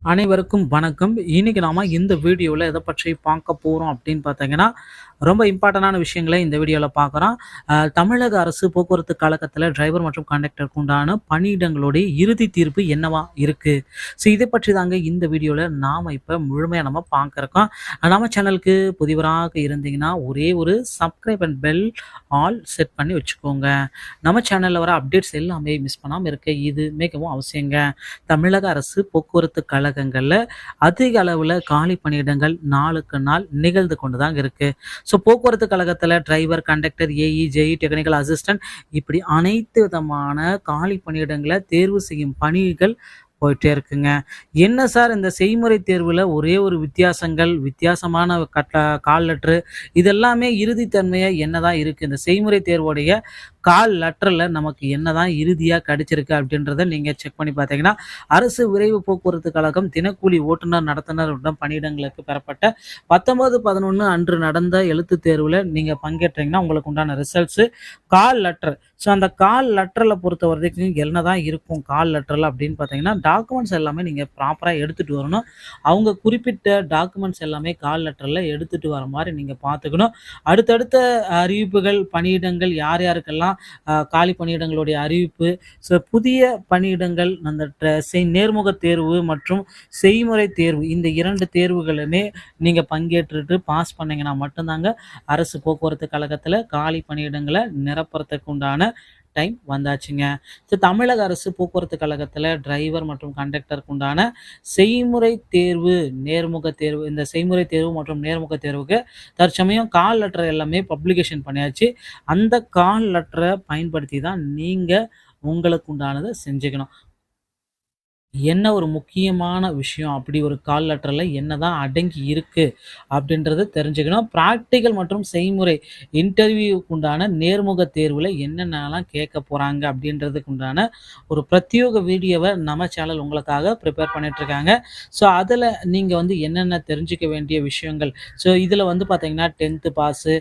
அனைவருக்கும் வணக்கம். இன்னைக்கு நாம இந்த வீடியோல எத பற்றி பார்க்க போறோம் அப்படின்னு பார்த்தீங்கன்னா, ரொம்ப இம்பார்ட்டன்டான விஷயங்கள இந்த வீடியோல பார்க்குறோம். தமிழக அரசு போக்குவரத்து கழகத்தில டிரைவர் மற்றும் கண்டக்டருக்கு உண்டான பணியிடங்களுடைய இறுதி தீர்ப்பு என்னவா இருக்கு? ஸோ இத பற்றி தாங்க இந்த வீடியோல நாம இப்ப முழுமையா நம்ம பார்க்க இருக்கோம். நம்ம சேனலுக்கு புதியவராக இருந்தீங்கன்னா, ஒரே ஒரு subscribe and bell all set பண்ணி வச்சுக்கோங்க. நம்ம சேனல்ல வர அப்டேட்ஸ் எல்லாமே மிஸ் பண்ணாம இருக்க இது மிகவும் அவசியங்க. தமிழக அரசு போக்குவரத்து கழகங்கள்ல அதிக அளவுல காலி பணியிடங்கள் நாளுக்கு நாள் நிகழ்ந்து கொண்டுதாங்க இருக்கு. ஸோ போக்குவரத்து கழகத்துல driver, conductor, AE, JE, technical assistant இப்படி அனைத்து விதமான காலி பணியிடங்களை தேர்வு செய்யும் பணிகள் போயிட்டே இருக்குங்க. என்ன சார் இந்த செய்முறை தேர்வுல ஒரே ஒரு வித்தியாசமான கால் லெட்டரு இதெல்லாமே இறுதித்தன்மையா என்னதான் இருக்கு? இந்த செய்முறை தேர்வுடைய கால் லெட்டர்ல நமக்கு என்னதான் இறுதியா கிடைச்சிருக்கு அப்படின்றத நீங்க செக் பண்ணி பார்த்தீங்கன்னா, அரசு விரைவு போக்குவரத்து கழகம் தினக்கூலி ஓட்டுநர், நடத்துனர் பணியிடங்களுக்கு பெறப்பட்ட 19/11 அன்று நடந்த எழுத்துத் தேர்வுல நீங்க பங்கேற்றீங்கன்னா, உங்களுக்கு உண்டான ரிசல்ட்ஸ் கால் லெட்டர். ஸோ அந்த கால் லெட்டர்ல பொறுத்தவரைக்கும் என்னதான் இருக்கும் கால் லெட்டர்ல அப்படின்னு பார்த்தீங்கன்னா, டாக்குமெண்ட்ஸ் எல்லாமே நீங்க ப்ராப்பரா எடுத்துட்டு வரணும். அவங்க குறிப்பிட்ட டாக்குமெண்ட்ஸ் எல்லாமே கால் லெட்டர்ல எடுத்துட்டு வர மாரி நீங்க பார்த்துக்கணும். அடுத்தடுத்த அறிவிப்புகள், பணியிடங்கள் யார் யாருக்கெல்லாம் காலி பணியிடங்களுடைய அறிவிப்பு, ஸோ புதிய பணியிடங்கள் அந்த நேர்முக தேர்வு மற்றும் செய்முறை தேர்வு இந்த 2 தேர்வுகளுமே நீங்க பங்கேற்றுட்டு பாஸ் பண்ணீங்கன்னா மட்டும்தாங்க அரசு போக்குவரத்து கழகத்துல காலி பணியிடங்களை நிரப்புறதுக்கு உண்டான டைம் வந்தாச்சுங்க. ஸோ தமிழக அரசு போக்குவரத்து கழகத்துல டிரைவர் மற்றும் கண்டக்டருக்கு உண்டான செய்முறை தேர்வு, நேர்முக தேர்வு இந்த செய்முறை தேர்வு மற்றும் நேர்முக தேர்வுக்கு தற்சமயம் கால் லெட்டர் எல்லாமே பப்ளிகேஷன் பண்ணியாச்சு. அந்த கால் லெட்டரை பயன்படுத்தி தான் நீங்க உங்களுக்கு உண்டானதை செஞ்சுக்கணும். என்ன ஒரு முக்கியமான விஷயம், அப்படி ஒரு கால் லெட்டர்ல என்னதான் அடங்கி இருக்கு அப்படின்றத தெரிஞ்சுக்கணும். பிராக்டிகல் மற்றும் செய்முறை இன்டர்வியூக்கு உண்டான நேர்முக தேர்வுல என்னென்னலாம் கேட்க போறாங்க அப்படின்றதுக்கு உண்டான ஒரு பிரத்யேக வீடியோவை நம்ம சேனல் உங்களுக்காக ப்ரிப்பேர் பண்ணிட்டு இருக்காங்க. ஸோ அதில் நீங்கள் வந்து என்னென்ன தெரிஞ்சுக்க வேண்டிய விஷயங்கள், ஸோ இதில் வந்து பார்த்தீங்கன்னா 10th பாஸு,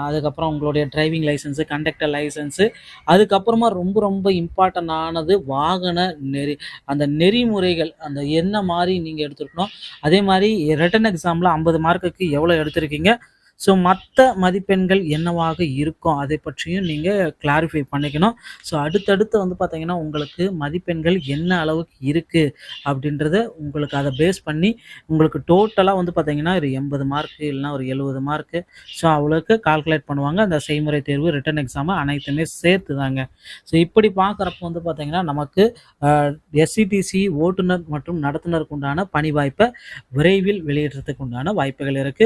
அதுக்கப்புறம் உங்களுடைய டிரைவிங் லைசன்ஸு, கண்டக்டர் லைசன்ஸு, அதுக்கப்புறமா ரொம்ப ரொம்ப இம்பார்ட்டன்ட் ஆனது வாகன நெறி அந்த நெறிமுறைகள் அந்த என்ன மாரி நீங்க எடுத்திருக்கணும். அதே மாரி ரிட்டன் எக்ஸாம்ல 50 மார்க்குக்கு எவ்வளோ எடுத்திருக்கீங்க? ஸோ மத்த மதிப்பெண்கள் என்னவாக இருக்கும்? அதை பற்றியும் நீங்க கிளாரிஃபை பண்ணிக்கணும். ஸோ அடுத்தடுத்து வந்து பார்த்தீங்கன்னா, உங்களுக்கு மதிப்பெண்கள் என்ன அளவுக்கு இருக்கு அப்படின்றத உங்களுக்கு அத பேஸ் பண்ணி உங்களுக்கு டோட்டலா வந்து பார்த்தீங்கன்னா, ஒரு 80 மார்க்கு இல்லன்னா ஒரு 70 மார்க்கு ஸோ அவ்வளோக்கு கால்குலேட் பண்ணுவாங்க. அந்த செய்முறை தேர்வு, ரிட்டன் எக்ஸாம் அனைத்துமே சேர்த்து தாங்க. ஸோ இப்படி பார்க்குறப்போ வந்து பார்த்தீங்கன்னா, நமக்கு அ எஸ்இடிசி ஓட்டுநர் மற்றும் நடத்துனருக்கு உண்டான பணி வாய்ப்ப விரைவில் வெளியிடுறதுக்கு உண்டான வாய்ப்புகள் இருக்கு.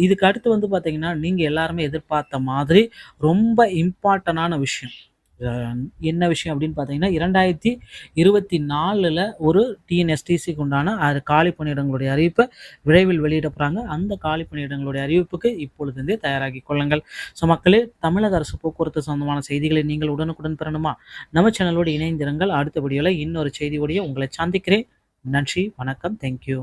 இதுக்கு அடுத்து வந்து பார்த்தீங்கன்னா, நீங்க எல்லாருமே எதிர்பார்த்த மாதிரி ரொம்ப இம்பார்ட்டன்டான விஷயம். அ என்ன விஷயம் அப்படின்னு பார்த்தீங்கன்னா, 2024ல ஒரு டிஎன்எஸ்டிசிக்கு உண்டான காலி பணியிடங்களுடைய அறிவிப்ப விரைவில் வெளியிட போறாங்க. அந்த காலி பணியிடங்களுடைய அறிவிப்புக்கு இப்பொழுதிருந்தே தயாராகிக் கொள்ளுங்கள். ஸோ மக்களே, தமிழக அரசு போக்குவரத்து சொந்தமான செய்திகளை நீங்கள் உடனுக்குடன் பெறணுமா? நம்ம சேனலோடு இணைந்திருங்கள். அடுத்த வீடியோல இன்னொரு செய்தியோடயே உங்களை சந்திக்கிறேன். நன்றி, வணக்கம். Thank you.